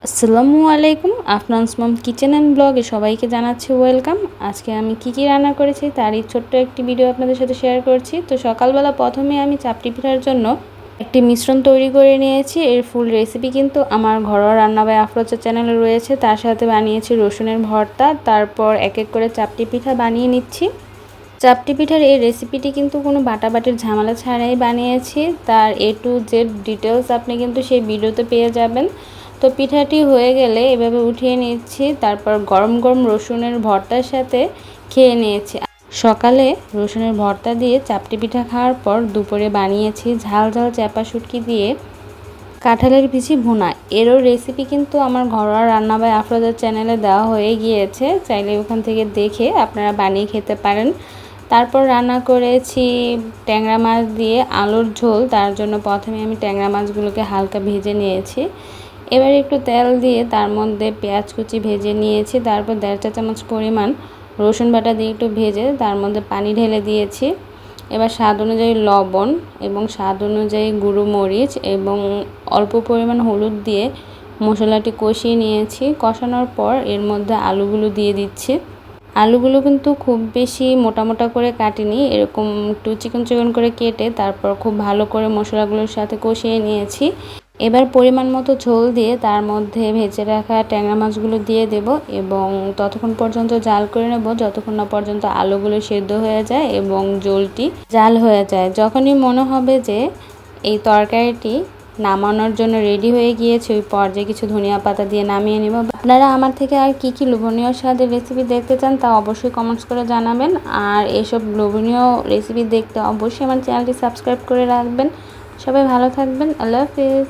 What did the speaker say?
আসসালামু আলাইকুম। আফনান্স মম kitchen and ব্লগে সবাইকে জানাচ্ছি ওয়েলকাম। আজকে আমি কি রান্না করেছি তারই ছোট্ট একটি ভিডিও আপনাদের সাথে শেয়ার করছি। তো সকালবেলা প্রথমে আমি চাপটি পিঠার জন্য একটি মিশ্রণ তৈরি করে নিয়েছি। এর ফুল রেসিপি কিন্তু আমার ঘরোয়া রান্না বাই আফরোজা চ্যানেলে রয়েছে। তার সাথে বানিয়েছি রসুনের ভর্তা, তারপর এক এক করে চাপটি পিঠা বানিয়ে নিচ্ছি। চাপটি পিঠার এই রেসিপিটি কিন্তু কোনো বাটাবাটির ঝামেলা ছাড়াই বানিয়েছি। তার A to Z ডিটেলস আপনি কিন্তু সেই ভিডিওতে পেয়ে যাবেন। তো পিঠাটি হয়ে গেলে এভাবে উঠিয়ে নিচ্ছি, তারপর গরম গরম রসুনের ভর্তার সাথে খেয়ে নিয়েছি। সকালে রসুনের ভর্তা দিয়ে চাপটি পিঠা খাওয়ার পর দুপুরে বানিয়েছি ঝাল ঝাল চ্যাপা শুটকি দিয়ে কাঁঠালের বিচি ভুনা। এরও রেসিপি কিন্তু আমার ঘরোয়া রান্না বাই আফরোজা চ্যানেলে দেওয়া হয়ে গিয়েছে, চাইলে ওখান থেকে দেখে আপনারা বানিয়ে খেতে পারেন। তারপর রান্না করেছি ট্যাংরা মাছ দিয়ে আলুর ঝোল। তার জন্য প্রথমে আমি ট্যাংরা মাছগুলোকে হালকা ভেজে নিয়েছি। এবার একটু তেল দিয়ে তার মধ্যে পেঁয়াজ কুচি ভেজে নিয়েছি। তারপর 1.5 চা চামচ পরিমাণ রসুন বাটা দিয়ে একটু ভেজে তার মধ্যে পানি ঢেলে দিয়েছি। এবার স্বাদ অনুযায়ী লবণ এবং স্বাদ অনুযায়ী গুঁড়ো মরিচ এবং অল্প পরিমাণ হলুদ দিয়ে মশলাটি কষিয়ে নিয়েছি। কষানোর পর এর মধ্যে আলুগুলো দিয়ে দিচ্ছি। আলুগুলো কিন্তু খুব বেশি মোটা মোটা করে কাটিনি, এরকম একটু চিকন চিকন করে কেটে তারপর খুব ভালো করে মশলাগুলোর সাথে কষিয়ে নিয়েছি। এবার পরিমাণ মতো ঝোল দিয়ে তার মধ্যে ভেজে রাখা ট্যাংরা মাছগুলো দিয়ে দেব এবং ততক্ষণ পর্যন্ত জাল করে নেব যতক্ষণ না পর্যন্ত আলুগুলো সেদ্ধ হয়ে যায় এবং ঝোলটি জাল হয়ে যায়। যখনই মনে হবে যে এই তরকারিটি নামানোর জন্য রেডি হয়ে গিয়েছে, ওই পর্যায়ে কিছু ধনিয়া পাতা দিয়ে নামিয়ে নেব। আপনারা আমার থেকে আর কি লোভনীয় স্বাদের রেসিপি দেখতে চান তা অবশ্যই কমেন্টস করে জানাবেন। আর এসব লোভনীয় রেসিপি দেখতে অবশ্যই আমার চ্যানেলটি সাবস্ক্রাইব করে রাখবেন। সবাই ভালো থাকবেন। আল্লাহ হাফেজ।